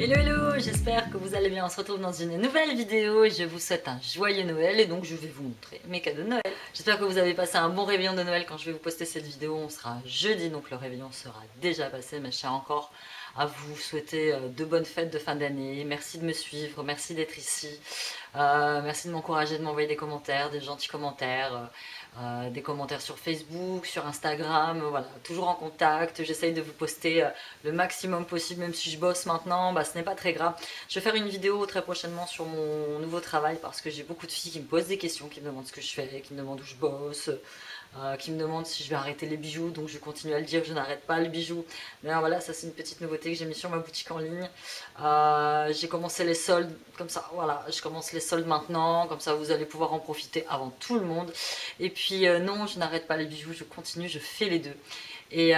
Hello hello, j'espère que vous allez bien, on se retrouve dans une nouvelle vidéo et je vous souhaite un joyeux Noël et donc je vais vous montrer mes cadeaux de Noël. J'espère que vous avez passé un bon réveillon de Noël quand je vais vous poster cette vidéo, on sera jeudi donc le réveillon sera déjà passé mais je tiens encore à vous souhaiter de bonnes fêtes de fin d'année, merci de me suivre, merci d'être ici, merci de m'encourager, de m'envoyer des commentaires, des gentils commentaires. Des commentaires sur Facebook, sur Instagram, voilà, toujours en contact. J'essaye de vous poster le maximum possible, même si je bosse maintenant, bah, ce n'est pas très grave. Je vais faire une vidéo très prochainement sur mon nouveau travail parce que j'ai beaucoup de filles qui me posent des questions, qui me demandent ce que je fais, qui me demandent où je bosse, qui me demandent si je vais arrêter les bijoux, donc je continue à le dire, je n'arrête pas les bijoux. D'ailleurs voilà, ça c'est une petite nouveauté que j'ai mis sur ma boutique en ligne. J'ai commencé les soldes, comme ça, voilà, je commence les soldes maintenant, comme ça vous allez pouvoir en profiter avant tout le monde. Et puis non, je n'arrête pas les bijoux, je continue, je fais les deux. Et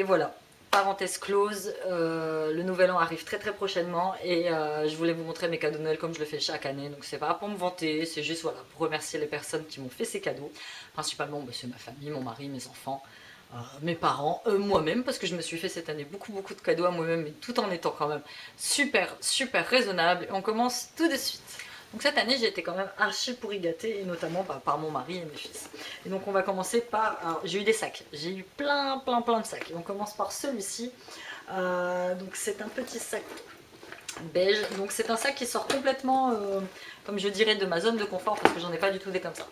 voilà. Parenthèse close, le nouvel an arrive très très prochainement et je voulais vous montrer mes cadeaux de Noël comme je le fais chaque année. Donc c'est pas pour me vanter, c'est juste voilà, pour remercier les personnes qui m'ont fait ces cadeaux. Principalement bah, c'est ma famille, mon mari, mes enfants, mes parents, moi-même, parce que je me suis fait cette année beaucoup de cadeaux à moi-même, mais tout en étant quand même super raisonnable. Et on commence tout de suite. Donc cette année j'ai été quand même archi pourri gâtée et notamment bah, par mon mari et mes fils. Et donc on va commencer par, j'ai eu des sacs, j'ai eu plein de sacs. Et on commence par celui-ci. Donc c'est un petit sac beige. Donc c'est un sac qui sort complètement, comme je dirais, de ma zone de confort parce que j'en ai pas du tout des comme ça.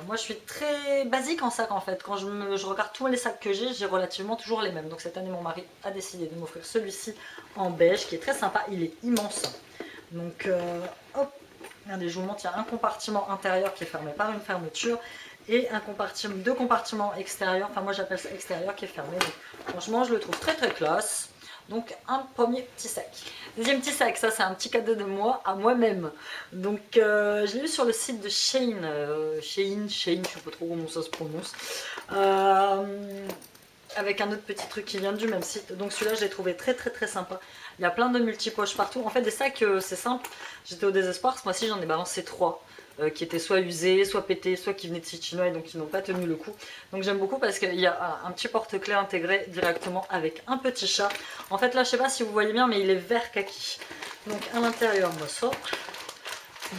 Moi je suis très basique en sac en fait. Quand je regarde tous les sacs que j'ai relativement toujours les mêmes. Donc cette année mon mari a décidé de m'offrir celui-ci en beige qui est très sympa, il est immense. Donc hop, regardez, je vous montre, il y a un compartiment intérieur qui est fermé par une fermeture et deux compartiments extérieurs, enfin moi j'appelle ça extérieur, qui est fermé. Donc, franchement je le trouve très classe. Donc un premier petit sac. Deuxième petit sac, ça c'est un petit cadeau de moi à moi-même. Donc je l'ai eu sur le site de Shein, Shein, je sais pas trop comment ça se prononce. Avec un autre petit truc qui vient du même site. Donc celui-là je l'ai trouvé très sympa. Il y a plein de multi-poches partout. En fait des sacs c'est simple, j'étais au désespoir, ce mois-ci j'en ai balancé 3. Qui étaient soit usés, soit pétés, soit qui venaient de site chinois et donc qui n'ont pas tenu le coup. Donc j'aime beaucoup parce qu'il y a un petit porte-clés intégré directement avec un petit chat. En fait là je sais pas si vous voyez bien mais il est vert kaki. Donc à l'intérieur moi ça.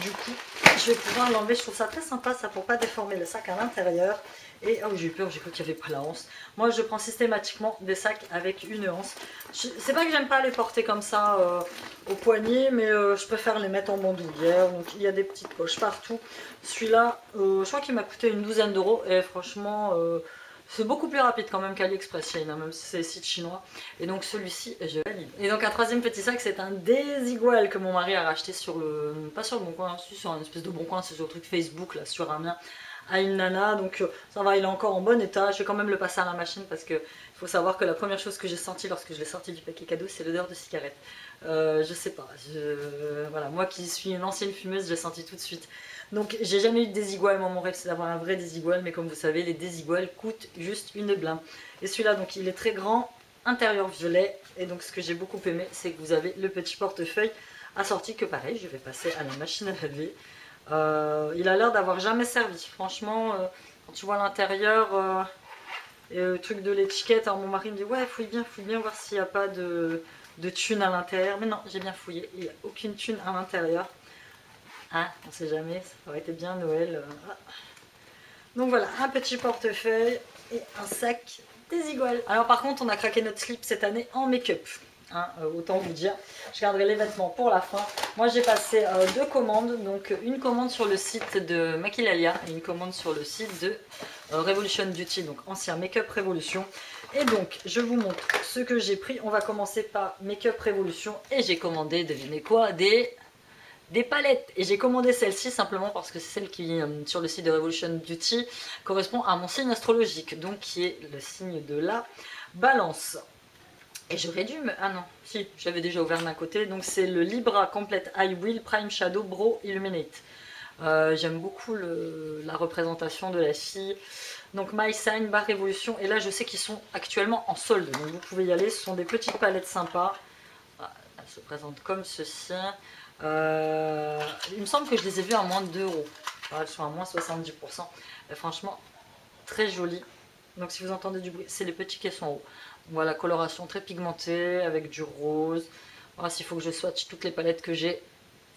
Du coup je vais pouvoir l'enlever, je trouve ça très sympa ça pour pas déformer le sac à l'intérieur. Et oh j'ai eu peur, j'ai cru qu'il n'y avait pas la hanse. Moi je prends systématiquement des sacs avec une hanse. C'est pas que j'aime pas les porter comme ça au poignet, mais je préfère les mettre en bandoulière. Donc il y a des petites poches partout. Celui-là, je crois qu'il m'a coûté une douzaine d'euros et franchement c'est beaucoup plus rapide quand même qu'AliExpress Shein, même si c'est site chinois. Et donc celui-ci, je valide. Et donc un troisième petit sac, c'est un désigual que mon mari a racheté sur le... pas sur le bon coin, sur un espèce de bon coin, c'est sur le truc Facebook là, sur un mien. À une nana, donc ça va, il est encore en bon état. Je vais quand même le passer à la machine parce que il faut savoir que la première chose que j'ai sentie lorsque je l'ai sorti du paquet cadeau, c'est l'odeur de cigarette. Je sais pas, voilà, moi qui suis une ancienne fumeuse, j'ai senti tout de suite. Donc j'ai jamais eu de désigual, moi mon rêve c'est d'avoir un vrai désigual, mais comme vous savez, les désiguals coûtent juste une blinde. Et celui-là, donc il est très grand, intérieur violet, et donc ce que j'ai beaucoup aimé, c'est que vous avez le petit portefeuille assorti que pareil, je vais passer à la machine à laver. Il a l'air d'avoir jamais servi. Franchement, quand tu vois l'intérieur et le truc de l'étiquette, alors mon mari me dit ouais, fouille bien voir s'il n'y a pas de thune à l'intérieur. Mais non, j'ai bien fouillé, il n'y a aucune thune à l'intérieur. Hein, on sait jamais, ça aurait été bien Noël. Donc voilà, un petit portefeuille et un sac désigual. Alors par contre, on a craqué notre slip cette année en make-up. Hein, autant vous dire, je garderai les vêtements pour la fin. Moi j'ai passé deux commandes, donc une commande sur le site de Maquilalia et une commande sur le site de Revolution Beauty, donc ancien Make-up Révolution. Et donc je vous montre ce que j'ai pris. On va commencer par Make-up Révolution et j'ai commandé, devinez quoi, des palettes. Et j'ai commandé celle-ci simplement parce que c'est celle qui, sur le site de Revolution Beauty, correspond à mon signe astrologique, donc qui est le signe de la Balance. Et j'aurais dû me... Ah non, si, j'avais déjà ouvert d'un côté. Donc c'est le Libra Complete Eye Wheel Prime Shadow Brow Illuminate. J'aime beaucoup la représentation de la fille. Donc My Sign, Bar Révolution. Et là je sais qu'ils sont actuellement en solde. Donc vous pouvez y aller, ce sont des petites palettes sympas. Voilà, elles se présentent comme ceci. Il me semble que je les ai vues à moins de 2 euros. Elles sont à moins 70%. Et franchement, très jolies. Donc si vous entendez du bruit, c'est les petits qui sont en haut. Voilà, coloration très pigmentée avec du rose. Voilà, s'il faut que je swatch toutes les palettes que j'ai,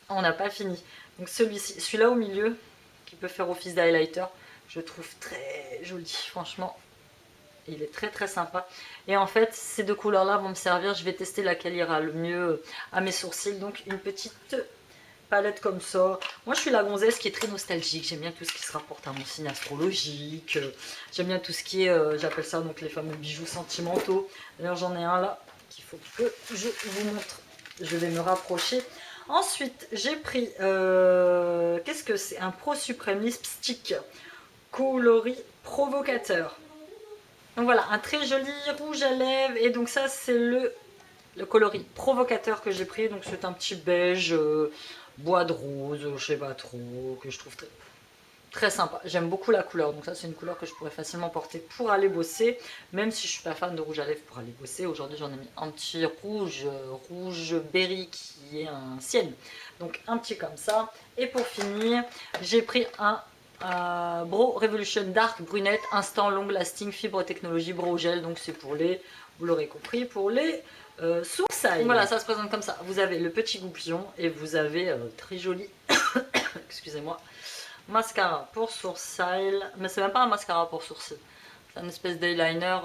on n'a pas fini. Donc celui-ci, celui-là au milieu, qui peut faire office d'highlighter, je trouve très joli, franchement. Il est très très sympa. Et en fait, ces deux couleurs-là vont me servir. Je vais tester laquelle ira le mieux à mes sourcils. Donc une petite palette comme ça. Moi je suis la gonzesse qui est très nostalgique, j'aime bien tout ce qui se rapporte à mon signe astrologique, j'aime bien tout ce qui est, j'appelle ça donc les fameux bijoux sentimentaux. D'ailleurs j'en ai un là qu'il faut que je vous montre, je vais me rapprocher. Ensuite j'ai pris, qu'est-ce que c'est? Un Pro Supreme Lipstick coloris provocateur. Donc voilà, un très joli rouge à lèvres, et donc ça c'est le coloris provocateur que j'ai pris. Donc c'est un petit beige bois de rose, je sais pas trop, que je trouve très, très sympa. J'aime beaucoup la couleur, donc ça c'est une couleur que je pourrais facilement porter pour aller bosser, même si je suis pas fan de rouge à lèvres pour aller bosser. Aujourd'hui j'en ai mis un petit rouge, rouge berry qui est un sienne, donc un petit comme ça. Et pour finir, j'ai pris un Brow Revolution Dark Brunette Instant Long Lasting Fibre Technologie Brow Gel, donc c'est pour les, vous l'aurez compris, pour les sourcils. Voilà, ça se présente comme ça. Vous avez le petit goupillon et vous avez très joli, excusez-moi, mascara pour sourcils. Mais c'est même pas un mascara pour sourcils, c'est une espèce d'eyeliner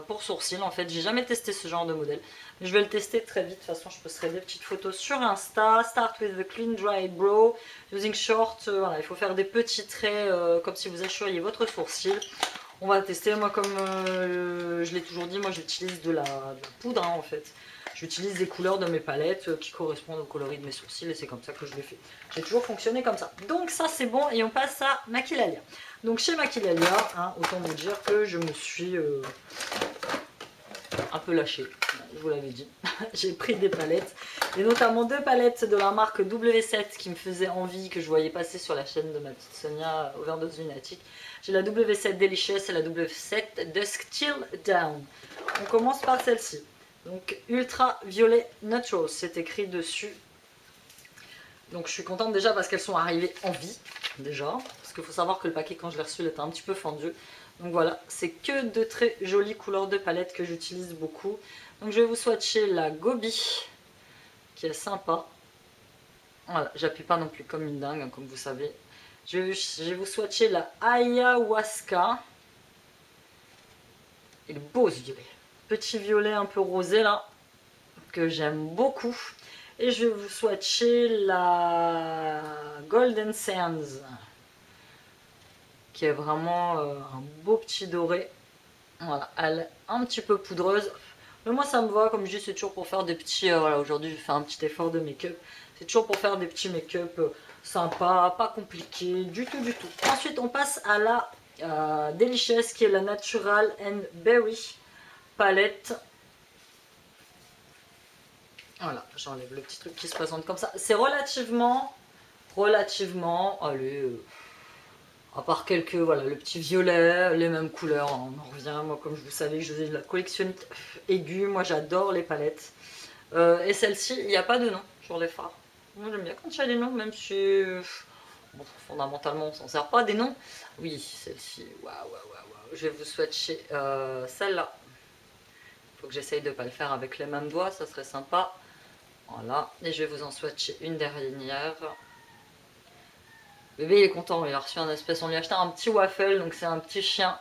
pour sourcils. En fait, j'ai jamais testé ce genre de modèle. Je vais le tester très vite. De toute façon, je posterai des petites photos sur Insta. Start with the clean dry brow using short. Voilà, il faut faire des petits traits comme si vous assuriez votre sourcil. On va tester. Moi, comme je l'ai toujours dit, moi j'utilise de la poudre en fait. J'utilise des couleurs de mes palettes qui correspondent au coloris de mes sourcils, et c'est comme ça que je le fais. J'ai toujours fonctionné comme ça. Donc ça c'est bon, et on passe à Maquillalia. Donc chez Maquillalia, hein, autant vous dire que je me suis un peu lâchée, je vous l'avais dit. J'ai pris des palettes, et notamment deux palettes de la marque W7 qui me faisaient envie, que je voyais passer sur la chaîne de ma petite Sonia Overdose Lunatique. J'ai la W7 Delicious et la W7 Dusk Till Down. On commence par celle-ci. Donc Ultra Violet Natural, c'est écrit dessus. Donc je suis contente déjà parce qu'elles sont arrivées en vie, déjà. Parce qu'il faut savoir que le paquet, quand je l'ai reçu, il était un petit peu fendu. Donc voilà, c'est que de très jolies couleurs de palette que j'utilise beaucoup. Donc je vais vous swatcher la Gobi, qui est sympa. Voilà, j'appuie pas non plus comme une dingue, hein, comme vous savez. Je vais vous swatcher la Ayahuasca. Il est beau ce violet. Petit violet un peu rosé là, que j'aime beaucoup. Et je vais vous swatcher la Golden Sands, qui est vraiment un beau petit doré. Voilà, elle est un petit peu poudreuse. Mais moi ça me va, comme je dis, c'est toujours pour faire des petits... voilà, aujourd'hui je fais un petit effort de make-up. C'est toujours pour faire des petits make-up sympas, pas compliqués, du tout du tout. Ensuite on passe à la Delicious, qui est la Natural and Berry palette. Voilà, j'enlève le petit truc qui se présente comme ça. C'est relativement, allez, à part quelques, voilà, le petit violet, les mêmes couleurs, hein, on en revient. Moi, comme je vous savais, je faisais de la collectionnite aiguë, moi j'adore les palettes. Et celle-ci, il n'y a pas de nom sur les fards. Moi j'aime bien quand il y a des noms, même si, bon, fondamentalement on s'en sert pas des noms. Oui, celle-ci, waouh, waouh, waouh. Je vais vous swatcher celle-là. Il faut que j'essaye de ne pas le faire avec les mêmes doigts, ça serait sympa. Voilà, et je vais vous en swatcher une dernière. Bébé il est content, il a reçu un espèce, on lui a acheté un petit waffle, donc c'est un petit chien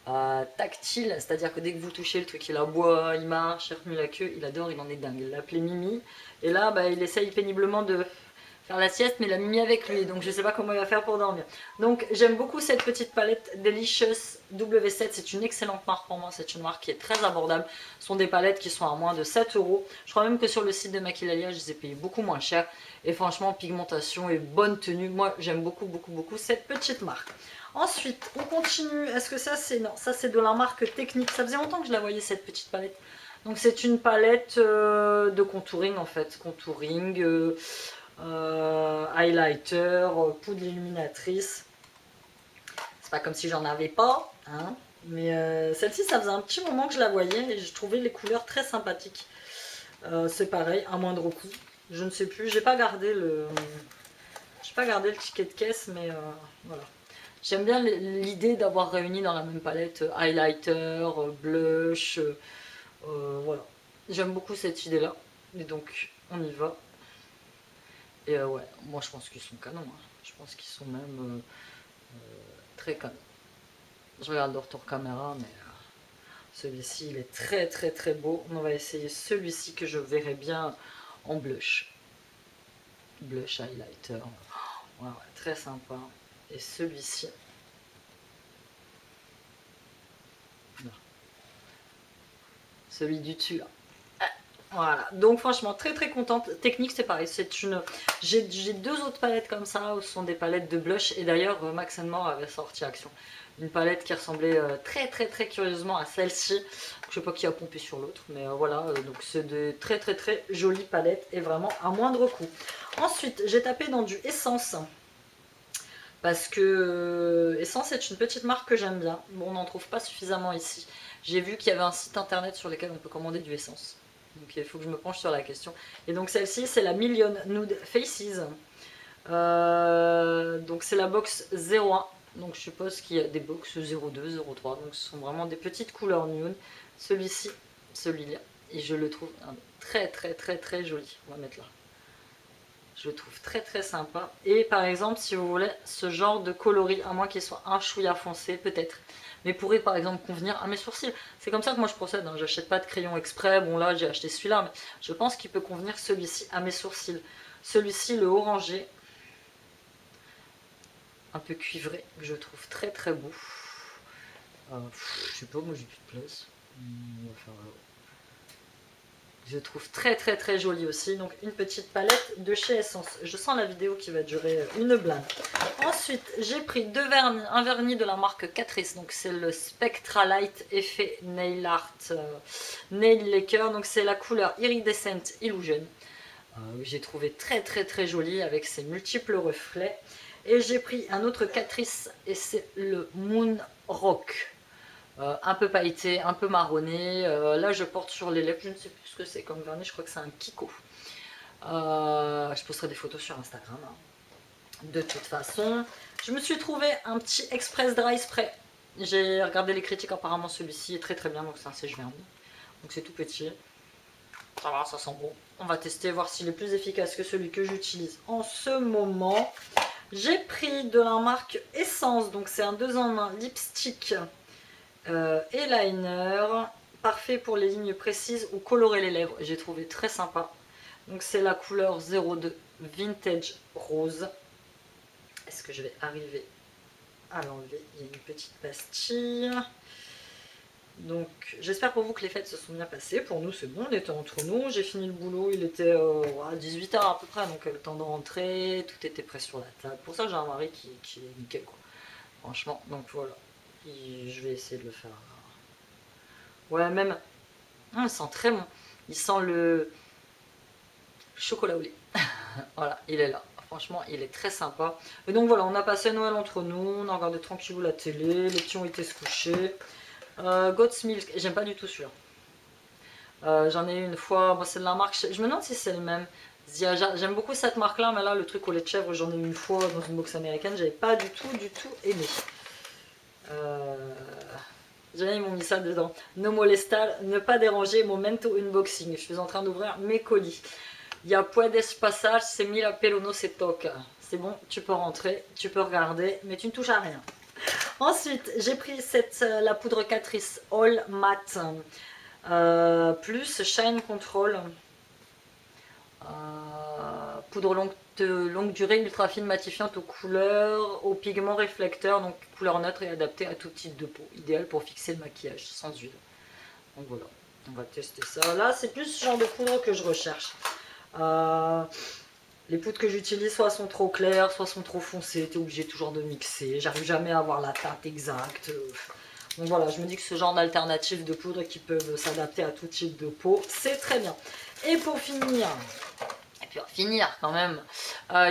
tactile, c'est-à-dire que dès que vous touchez le truc, il aboie, il marche, il remue la queue, il adore, il en est dingue. Il l'a appelé Mimi, et là bah, il essaye péniblement de faire la sieste, mais il a Mimi avec lui, donc je sais pas comment il va faire pour dormir. Donc j'aime beaucoup cette petite palette Delicious W7, c'est une excellente marque pour moi, c'est une marque qui est très abordable. Ce sont des palettes qui sont à moins de 7 €. Je crois même que sur le site de Maquillalia, je les ai payées beaucoup moins cher. Et franchement, pigmentation et bonne tenue, moi j'aime beaucoup, beaucoup, beaucoup cette petite marque. Ensuite, on continue. Est-ce que ça c'est... Non, ça c'est de la marque Technique. Ça faisait longtemps que je la voyais cette petite palette. Donc c'est une palette de contouring en fait. Contouring, highlighter, poudre illuminatrice. C'est pas comme si j'en avais pas, hein. Mais celle-ci, ça faisait un petit moment que je la voyais et je trouvais les couleurs très sympathiques. C'est pareil, à moindre coût. Je ne sais plus, j'ai pas gardé le ticket de caisse, mais voilà. J'aime bien l'idée d'avoir réuni dans la même palette highlighter, blush, voilà. J'aime beaucoup cette idée-là. Et donc, on y va. Et ouais, moi je pense qu'ils sont canons. Hein. Je pense qu'ils sont même très canons. Je regarde de retour caméra, mais celui-ci il est très très très beau. On va essayer celui-ci que je verrai bien en blush. Blush highlighter. Ouais, ouais, très sympa. Et celui-ci. Celui du dessus là. Voilà, donc franchement très très contente. Technique c'est pareil, c'est une. J'ai deux autres palettes comme ça, ce sont des palettes de blush. Et d'ailleurs Max More avait sorti Action. Une palette qui ressemblait très très très curieusement à celle-ci. Je sais pas qui a pompé sur l'autre, mais voilà, donc c'est de très très très jolies palettes et vraiment à moindre coût. Ensuite j'ai tapé dans du Essence. Parce que Essence est une petite marque que j'aime bien. Bon, on n'en trouve pas suffisamment ici. J'ai vu qu'il y avait un site internet sur lequel on peut commander du Essence. Donc il faut que je me penche sur la question. Et donc celle-ci, c'est la Million Nude Faces. Donc c'est la box 01. Donc je suppose qu'il y a des box 02, 03. Donc ce sont vraiment des petites couleurs nude. Celui-ci, celui-là. Et je le trouve très très très très joli. On va mettre là. Je le trouve très très sympa. Et par exemple, si vous voulez ce genre de coloris, à moins qu'il soit un chouïa foncé, peut-être. Mais pourrait par exemple convenir à mes sourcils. C'est comme ça que moi je procède. Hein. J'achète pas de crayon exprès. Bon là, j'ai acheté celui-là. Mais je pense qu'il peut convenir celui-ci à mes sourcils. Celui-ci, le orangé. Un peu cuivré. Que je trouve très très beau. Je sais pas, moi j'ai plus de place. On va faire je trouve très très très joli aussi. Donc une petite palette de chez Essence. Je sens la vidéo qui va durer une blinde. Ensuite j'ai pris deux vernis. Un vernis de la marque Catrice. Donc c'est le Spectra Light Effet Nail Art Nail Lacquer. Donc c'est la couleur Iridescent Illusion. J'ai trouvé très très très joli avec ses multiples reflets. Et j'ai pris un autre Catrice et c'est le Moon Rock. Un peu pailleté, un peu marronné. Là, je porte sur les lèvres. Je ne sais plus ce que c'est comme vernis. Je crois que c'est un Kiko. Je posterai des photos sur Instagram. Hein. De toute façon, je me suis trouvé un petit Express Dry Spray. J'ai regardé les critiques. Apparemment, celui-ci est très très bien. Donc, c'est un sèche-vernis. Donc, c'est tout petit. Ça va, ça sent bon. On va tester, voir s'il est plus efficace que celui que j'utilise en ce moment. J'ai pris de la marque Essence. Donc, c'est un 2 en 1 lipstick. Eyeliner, parfait pour les lignes précises ou colorer les lèvres. J'ai trouvé très sympa. Donc c'est la couleur 02 Vintage Rose. Est-ce que je vais arriver à l'enlever? Il y a une petite pastille. Donc j'espère pour vous que les fêtes se sont bien passées. Pour nous c'est bon, on était entre nous. J'ai fini le boulot, il était à 18h à peu près. Donc le temps de rentrer, tout était prêt sur la table. Pour ça j'ai un mari qui est nickel quoi. Franchement, donc voilà. Et je vais essayer de le faire. Ouais, même. Ah, il sent très bon. Il sent le chocolat au lait. Voilà, il est là. Franchement, il est très sympa. Et donc voilà, on a passé Noël entre nous. On a regardé tranquillou la télé. Les petits ont été se coucher. Goat's Milk. J'aime pas du tout celui-là. J'en ai eu une fois. Bon, c'est de la marque. Je me demande si c'est le même. J'aime beaucoup cette marque-là. Mais là, le truc au lait de chèvre, j'en ai eu une fois dans une box américaine. J'avais pas du tout aimé. Ils m'ont mis ça dedans. No molestar, ne pas déranger, momento unboxing. Je suis en train d'ouvrir mes colis. Il y a puedes pasar, c'est mila pelo no se toca. C'est bon, tu peux rentrer, tu peux regarder, mais tu ne touches à rien. Ensuite, j'ai pris la poudre Catrice All Matte plus Shine Control. Poudre longue durée, ultra fine, matifiante aux couleurs, aux pigments réflecteurs, donc couleur neutre et adaptée à tout type de peau, idéal pour fixer le maquillage sans huile. Donc voilà, on va tester ça. Là, c'est plus ce genre de poudre que je recherche. Les poudres que j'utilise, soit sont trop claires, soit sont trop foncées. T'es obligé toujours de mixer. J'arrive jamais à avoir la teinte exacte. Donc voilà, je me dis que ce genre d'alternatives de poudre qui peuvent s'adapter à tout type de peau, c'est très bien. Et pour finir, quand même,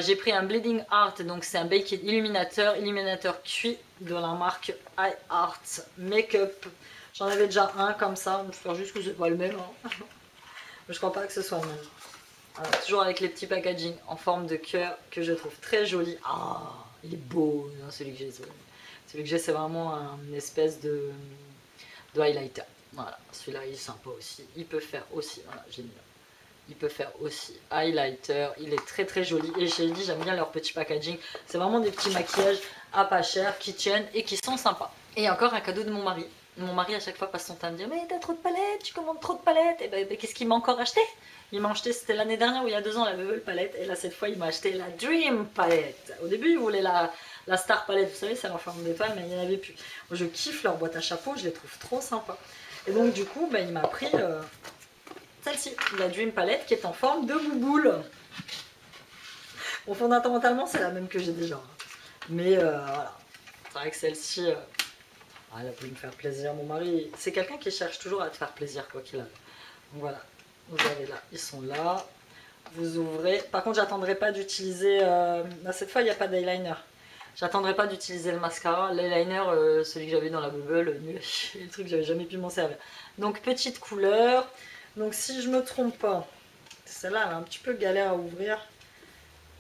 j'ai pris un Bleeding Art, donc c'est un Baked illuminateur cuit de la marque iArt Makeup. J'en avais déjà un comme ça, j'espère juste que c'est pas le même. Hein. Mais je crois pas que ce soit le même. Voilà, toujours avec les petits packaging en forme de cœur que je trouve très joli. Ah, il est beau, hein, celui que j'ai. Celui que j'ai, c'est vraiment une espèce de highlighter. Voilà, celui-là il est sympa aussi. Il peut faire aussi, voilà, j'ai mis là. Il peut faire aussi highlighter. Il est très très joli. Et j'ai dit, j'aime bien leur petit packaging. C'est vraiment des petits maquillages à pas cher, qui tiennent et qui sont sympas. Et encore un cadeau de mon mari. Mon mari à chaque fois passe son temps à me dire, mais t'as trop de palettes, tu commandes trop de palettes. Et ben qu'est-ce qu'il m'a encore acheté? Il m'a acheté, c'était l'année dernière ou il y a 2 ans, la Bubble palette. Et là cette fois il m'a acheté la Dream palette. Au début il voulait la Star palette, vous savez, c'est en forme d'étoile, mais il n'y en avait plus. Moi, je kiffe leur boîte à chapeau, je les trouve trop sympas. Et donc du coup, ben, il m'a pris celle-ci, la Dream palette qui est en forme de bouboule. Bon, fondamentalement, c'est la même que j'ai déjà. Mais voilà, c'est vrai que celle-ci, elle a voulu me faire plaisir. Mon mari, c'est quelqu'un qui cherche toujours à te faire plaisir, quoi qu'il arrive. Donc voilà, vous avez là, ils sont là. Vous ouvrez. Par contre, j'attendrai pas d'utiliser. Cette fois, il n'y a pas d'eyeliner. J'attendrai pas d'utiliser le mascara. L'eyeliner, celui que j'avais dans la bubble, nul à chier, le truc, j'avais jamais pu m'en servir. Donc, petite couleur. Donc, si je me trompe pas, celle-là, elle a un petit peu galère à ouvrir.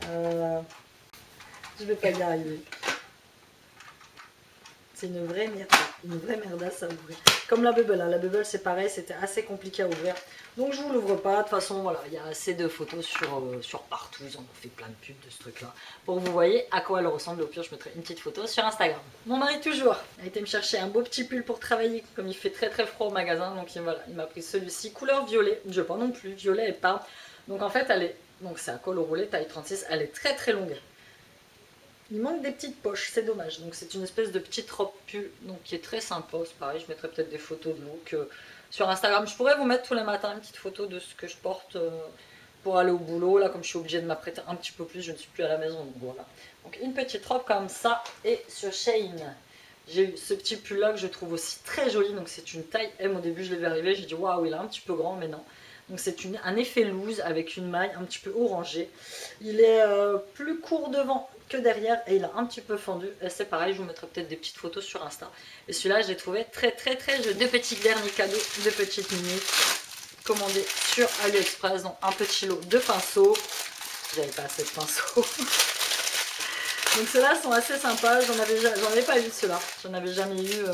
Je vais pas y arriver. C'est une vraie merdasse à ouvrir. Comme la bubble, hein. La bubble c'est pareil, c'était assez compliqué à ouvrir. Donc je vous l'ouvre pas. De toute façon, voilà, il y a assez de photos sur partout. Ils en ont fait plein de pubs de ce truc-là. Pour que vous voyez à quoi elle ressemble. Au pire, je mettrai une petite photo sur Instagram. Mon mari, toujours, a été me chercher un beau petit pull pour travailler. Comme il fait très très froid au magasin. Donc voilà, il m'a pris celui-ci, couleur violet. Je pas non plus, violet et pas. Donc en fait, elle est. Donc c'est un col au roulé, taille 36. Elle est très très longue. Il manque des petites poches, c'est dommage. Donc c'est une espèce de petite robe pull, donc qui est très sympa. C'est pareil, je mettrai peut-être des photos de look sur Instagram. Je pourrais vous mettre tous les matins une petite photo de ce que je porte pour aller au boulot. Là, comme je suis obligée de m'apprêter un petit peu plus, je ne suis plus à la maison. Donc voilà. Donc une petite robe comme ça. Et sur Shein, j'ai eu ce petit pull là que je trouve aussi très joli. Donc c'est une taille M. Au début, je l'ai vu arriver. J'ai dit waouh, il est un petit peu grand, mais non. Donc c'est un effet loose avec une maille un petit peu orangée. Il est plus court devant que derrière et il a un petit peu fendu. Et c'est pareil, je vous mettrai peut-être des petites photos sur Insta. Et celui-là, je l'ai trouvé très très très joli. Deux petits derniers cadeaux, deux petites mini commandés sur AliExpress. Donc un petit lot de pinceaux. J'avais pas assez de pinceaux. Donc ceux-là sont assez sympas. J'en avais pas eu ceux-là. J'en avais jamais eu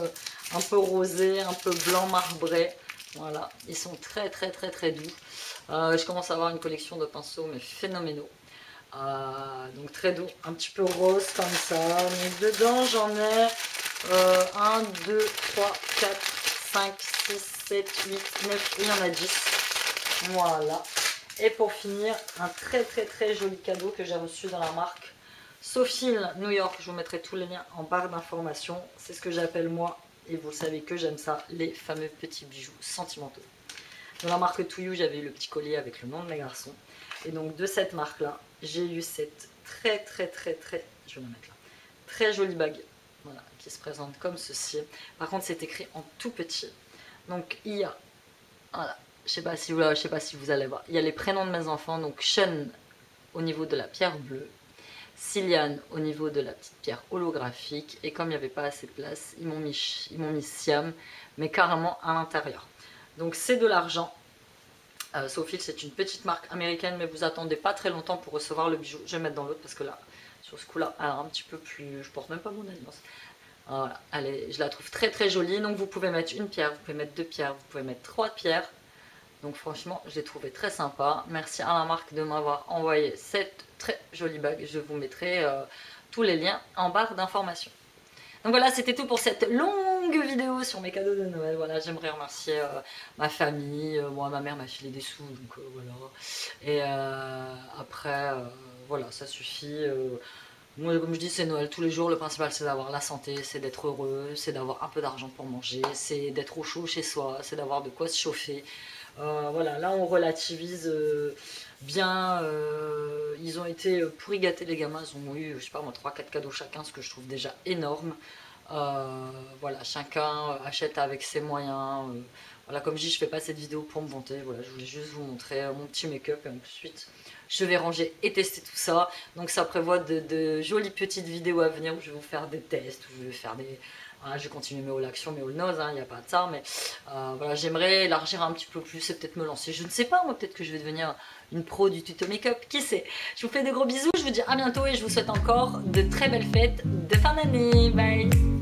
un peu rosé, un peu blanc marbré. Voilà, ils sont très très très très doux. Je commence à avoir une collection de pinceaux mais phénoménaux. Donc très doux, un petit peu rose comme ça. Donc dedans j'en ai 1, 2, 3, 4, 5, 6, 7, 8, 9, il y en a 10. Voilà. Et pour finir, un très très très joli cadeau que j'ai reçu dans la marque Sophil New York. Je vous mettrai tous les liens en barre d'informations. C'est ce que j'appelle moi, et vous savez que j'aime ça, les fameux petits bijoux sentimentaux. Dans la marque To You, j'avais eu le petit collier avec le nom de mes garçons. Et donc de cette marque là, j'ai eu cette très très très très, je vais la mettre là, très jolie bague, voilà, qui se présente comme ceci. Par contre c'est écrit en tout petit. Donc il y a, voilà, je sais pas si vous allez voir, il y a les prénoms de mes enfants. Donc Sean au niveau de la pierre bleue, Cillian au niveau de la petite pierre holographique, et comme il n'y avait pas assez de place, ils m'ont mis Siam, mais carrément à l'intérieur. Donc c'est de l'argent. Sophil, c'est une petite marque américaine, mais vous attendez pas très longtemps pour recevoir le bijou. Je vais mettre dans l'autre parce que là, sur ce coup-là, elle est un petit peu plus. Je porte même pas mon alliance. Voilà, je la trouve très très jolie. Donc vous pouvez mettre une pierre, vous pouvez mettre 2 pierres, vous pouvez mettre 3 pierres. Donc franchement, je l'ai trouvé très sympa. Merci à la marque de m'avoir envoyé cette très jolie bague. Je vous mettrai tous les liens en barre d'informations. Donc voilà, c'était tout pour cette longue vidéo sur mes cadeaux de Noël. Voilà, j'aimerais remercier ma famille. Moi, ma mère m'a filé des sous, donc voilà. Et après, voilà, ça suffit. Moi, comme je dis, c'est Noël tous les jours. Le principal, c'est d'avoir la santé, c'est d'être heureux, c'est d'avoir un peu d'argent pour manger, c'est d'être au chaud chez soi, c'est d'avoir de quoi se chauffer. Voilà, là, on relativise bien. Ils ont été pourri gâtés, les gamins. Ils ont eu, je sais pas moi, 3-4 cadeaux chacun, ce que je trouve déjà énorme. Voilà, chacun achète avec ses moyens. Voilà, comme je dis, je fais pas cette vidéo pour me vanter. Voilà, je voulais juste vous montrer mon petit make-up, et ensuite je vais ranger et tester tout ça. Donc ça prévoit de jolies petites vidéos à venir où je vais vous faire des tests, où je vais faire des... Voilà, je vais continuer mes haul action, mes haul nose, il n'y a pas de ça, mais voilà, j'aimerais élargir un petit peu plus et peut-être me lancer. Je ne sais pas, moi, peut-être que je vais devenir une pro du tuto make-up, qui sait. Je vous fais de gros bisous, je vous dis à bientôt et je vous souhaite encore de très belles fêtes de fin d'année. Bye.